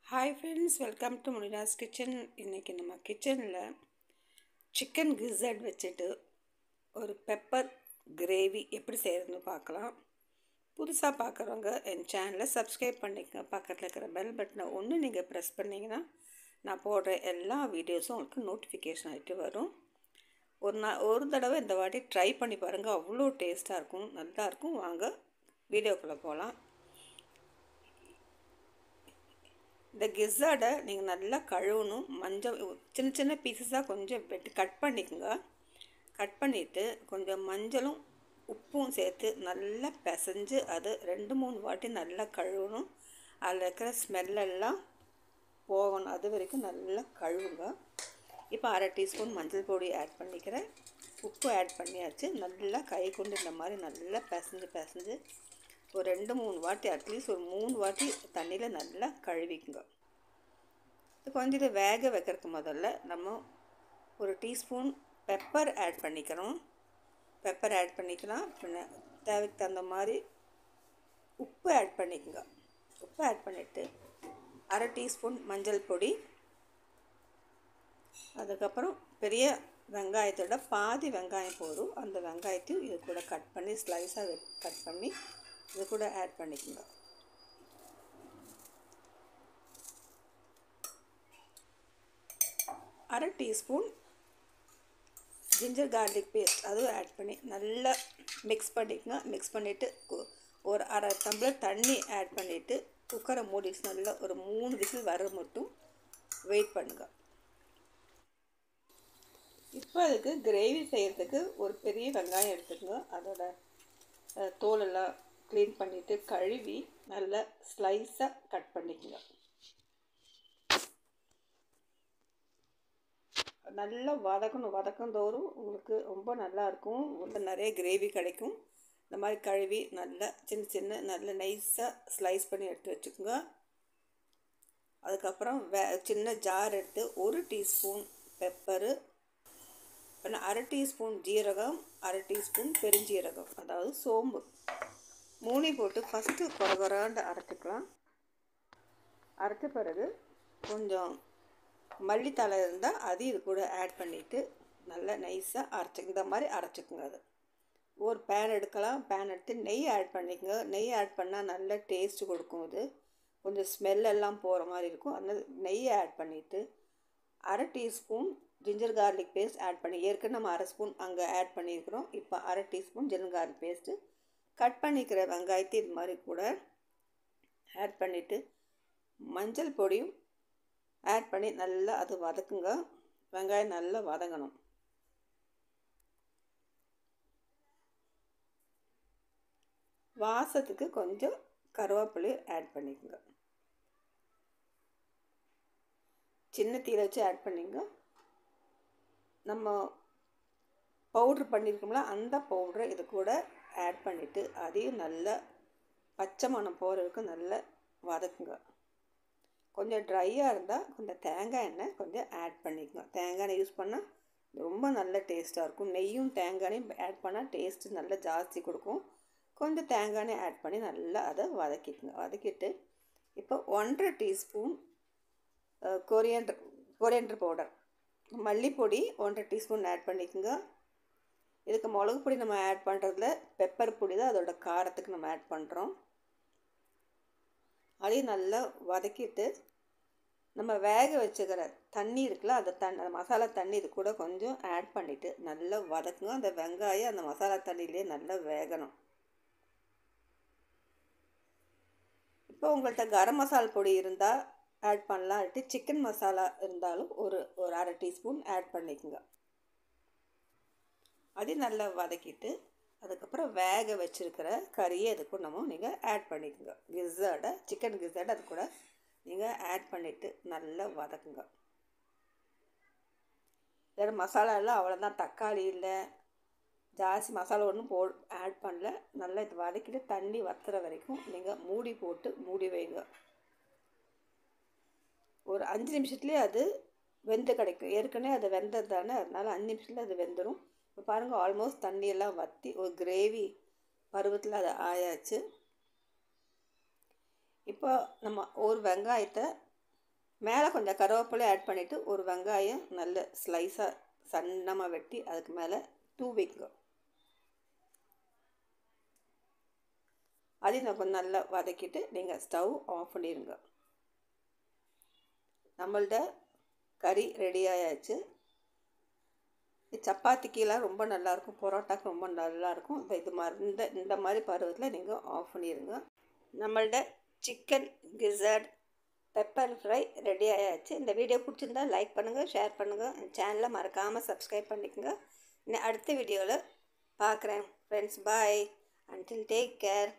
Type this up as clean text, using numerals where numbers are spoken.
Hi friends, welcome to Munira's kitchen. இன்றைக்கி நம்ம கிச்சனில் சிக்கன் கிசட் வச்சுட்டு ஒரு பெப்பர் கிரேவி எப்படி செய்கிறதுன்னு பார்க்கலாம். புதுசாக பார்க்குறவங்க என் சேனலை சப்ஸ்கிரைப் பண்ணிக்கங்க. பக்கத்தில் இருக்கிற பெல் பட்டனை ஒன்று நீங்கள் ப்ரெஸ் பண்ணிங்கன்னா நான் போடுற எல்லா வீடியோஸும் உங்களுக்கு நோட்டிஃபிகேஷன் ஆகிட்டு வரும். ஒரு தடவை இந்த வாட்டி ட்ரை பண்ணி பாருங்கள், அவ்வளோ டேஸ்ட்டாக இருக்கும், நல்லாயிருக்கும். வாங்க வீடியோக்குள்ளே போகலாம். இந்த கிஸார்டை நீங்கள் நல்லா கழுவணும். மஞ்சள் சின்ன சின்ன பீசஸாக கொஞ்சம் கட் பண்ணிக்கோங்க. கட் பண்ணிவிட்டு கொஞ்சம் மஞ்சளும் உப்பும் சேர்த்து நல்லா பிசைஞ்சு அது 2-3 வாட்டி நல்லா கழுவணும். அதில் இருக்கிற ஸ்மெல்லெல்லாம் போகணும், அது வரைக்கும் நல்லா கழுவுங்க. இப்போ 1/2 டீஸ்பூன் மஞ்சள் பொடி ஆட் பண்ணிக்கிறேன். உப்பு ஆட் பண்ணியாச்சு. நல்லா கை கொண்டு இந்த மாதிரி நல்லா பிசைஞ்சு ஒரு 2-3 வாட்டி, அட்லீஸ்ட் ஒரு 3 வாட்டி தண்ணியில் நல்லா கழுவிக்குங்க. கொஞ்சம் இதை வேக வைக்கிறதுக்கு முதல்ல நம்ம ஒரு டீஸ்பூன் பெப்பர் ஆட் பண்ணிக்கிறோம். பெப்பர் ஆட் பண்ணிக்கலாம். பின்ன தேவைக்கு தகுந்த மாதிரி உப்பு ஆட் பண்ணிக்கோங்க. உப்பு ஆட் பண்ணிவிட்டு 1/2 டீஸ்பூன் மஞ்சள் பொடி, அதுக்கப்புறம் பெரிய வெங்காயத்தோட பாதி வெங்காயம் போதும். அந்த வெங்காயத்தையும் இது கூட கட் பண்ணி ஸ்லைஸாக கட் பண்ணி இது கூட ஆட் பண்ணிக்கோங்க. அரை டீஸ்பூன் ஜிஞ்சர் கார்லிக் பேஸ்ட் அதுவும் ஆட் பண்ணி நல்லா மிக்ஸ் பண்ணிக்கோங்க. மிக்ஸ் பண்ணிவிட்டு ஒரு 1/2 டம்ளர் தண்ணி ஆட் பண்ணிவிட்டு குக்கரை மூடி நல்லா ஒரு 3 விசில் வர மட்டும் வெயிட் பண்ணுங்கள். இப்போ அதுக்கு கிரேவி செய்கிறதுக்கு ஒரு பெரிய வெங்காயம் எடுத்துக்கோங்க. அதோட தோலெல்லாம் க்ளீன் பண்ணிவிட்டு கழுவி நல்லா ஸ்லைஸாக கட் பண்ணிக்கோங்க. நல்லா வதக்கந்தோறும் உங்களுக்கு ரொம்ப நல்லாயிருக்கும். உள்ள நிறைய கிரேவி கிடைக்கும். இந்த மாதிரி கழுவி நல்லா சின்ன நல்ல நைஸாக ஸ்லைஸ் பண்ணி எடுத்து வச்சுக்கோங்க. அதுக்கப்புறம் சின்ன ஜார் எடுத்து 1 டீஸ்பூன் பெப்பரு, அப்புறம் 1/2 டீஸ்பூன் ஜீரகம், 1/2 டீஸ்பூன் பெருஞ்சீரகம், அதாவது சோம்பு, 3 போட்டு ஃபஸ்ட்டு கொரகொராண்டு அரைச்சிக்கலாம். அரைச்ச பிறகு கொஞ்சம் மல்லித்தலை இருந்தால் அது இது கூட ஆட் பண்ணிவிட்டு நல்லா நைஸாக இந்த மாதிரி அரைச்சிக்குங்க. அது ஒரு பேன் எடுக்கலாம். பேன் எடுத்து நெய் ஆட் பண்ணிக்கோங்க. நெய் ஆட் பண்ணால் நல்ல டேஸ்ட்டு கொடுக்கும். அது கொஞ்சம் ஸ்மெல்லெல்லாம் போகிற மாதிரி இருக்கும். அதனால் நெய்யை ஆட் பண்ணிவிட்டு 1/2 teaspoon ginger garlic paste add பண்ணி, ஏற்கனவே நம்ம 1/2 ஸ்பூன் அங்கே ஆட் பண்ணியிருக்கிறோம். இப்போ 1/2 teaspoon ginger garlic paste, cut பண்ணிக்கிற வெங்காயத்தை இது மாதிரி கூட ஆட் பண்ணிவிட்டு மஞ்சள் பொடியும் ஆட் பண்ணி நல்லா அது வதக்குங்க. வெங்காயம் நல்லா வதங்கணும். வாசத்துக்கு கொஞ்சம் கருவேப்பிலை ஆட் பண்ணிக்கோங்க. சின்ன தீயில வச்சு ஆட் பண்ணிங்க. நம்ம பவுட்ரு பண்ணியிருக்கோம்ல, அந்த பவுட்ரை இது கூட ஆட் பண்ணிவிட்டு அதையும் நல்லா பச்சை மணம் போகிற வரைக்கும் நல்லா வதக்குங்க. கொஞ்சம் ட்ரையாக இருந்தால் கொஞ்சம் தேங்காய் எண்ணெய் கொஞ்சம் ஆட் பண்ணிக்கோங்க. தேங்காய் எண்ணெய் யூஸ் பண்ணால் ரொம்ப நல்ல டேஸ்ட்டாக இருக்கும். நெய்யும் தேங்காய் எண்ணெயும் ஆட் பண்ணால் டேஸ்ட்டு நல்லா ஜாஸ்தி கொடுக்கும். கொஞ்சம் தேங்காய் எண்ணெய் ஆட் பண்ணி நல்லா அதை வதக்கிக்குங்க. வதக்கிட்டு இப்போ 1/2 டீஸ்பூன் கொரியண்டர் பவுடர், மல்லிப்பொடி 1/2 டீஸ்பூன் ஆட் பண்ணிக்கோங்க. இதுக்கு மிளகு பொடி நம்ம ஆட் பண்ணுறதுல பெப்பர் பொடி தான் அதோட காரத்துக்கு நம்ம ஆட் பண்ணுறோம். அதையும் நல்லா வதக்கிட்டு நம்ம வேக வச்சுக்கிற தண்ணி இருக்குல்ல, அந்த மசாலா தண்ணி இது கூட கொஞ்சம் ஆட் பண்ணிவிட்டு நல்லா வதக்குங்க. அந்த வெங்காயம் அந்த மசாலா தண்ணியிலே நல்லா வேகணும். இப்போ உங்கள்கிட்ட கரம் மசாலா பொடி இருந்தால் ஆட் பண்ணலாம். இல்லாட்டி சிக்கன் மசாலா இருந்தாலும் ஒரு 1/2 டீஸ்பூன் ஆட் பண்ணிக்கோங்க. அதையும் நல்லா வதக்கிட்டு அதுக்கப்புறம் வேக வச்சுருக்கிற கறியை அது கூட நீங்கள் ஆட் பண்ணிக்கோங்க. கிஸார்டை, சிக்கன் கிஸார்டை அது கூட நீங்கள் ஆட் பண்ணிவிட்டு நல்லா வதக்குங்க. வேறு மசாலாலாம் அவ்வளோதான். தக்காளி இல்லை, ஜாஸ்தி மசாலா ஒன்றும் ஆட் பண்ணல. நல்லா இது வதக்கிட்டு தண்ணி வற்றுற வரைக்கும் நீங்கள் மூடி வைங்க. ஒரு 5 நிமிஷத்துலேயே அது வெந்து கிடைக்கும். ஏற்கனவே அது வெந்தது தானே, அதனால் 5 நிமிஷத்தில் அது வெந்துடும். இப்போ பாருங்கள், ஆல்மோஸ்ட் தண்ணியெல்லாம் வற்றி ஒரு கிரேவி பருவத்தில் அது ஆயாச்சு. இப்போ நம்ம ஒரு வெங்காயத்தை மேலே கொஞ்சம் கருவேப்பிலை ஆட் பண்ணிவிட்டு ஒரு வெங்காயம் நல்ல ஸ்லைஸாக சன்னமாக வெட்டி அதுக்கு மேலே தூவிங்க. அதையும் நான் கொஞ்சம் நல்லா வதக்கிட்டு நீங்கள் ஸ்டவ் ஆஃப் பண்ணிடுங்க. நம்மள்ட கறி ரெடி ஆயாச்சு. சப்பாத்திக்கெலாம் ரொம்ப நல்லாயிருக்கும், பரோட்டாக்கு ரொம்ப நல்லாயிருக்கும். இப்போ இந்த மாதிரி பருவத்தில் நீங்கள் ஆஃப் பண்ணிடுங்க. நம்மள்ட சிக்கன் கிசர்ட் பெப்பர் ஃப்ரை ரெடி ஆயாச்சு. இந்த வீடியோ பிடிச்சிருந்தா லைக் பண்ணுங்கள், ஷேர் பண்ணுங்கள், சேனலை மறக்காமல் சப்ஸ்கிரைப் பண்ணிக்கோங்க. இன்னும் அடுத்த வீடியோவில் பார்க்குறேன் friends. Bye. Until take care.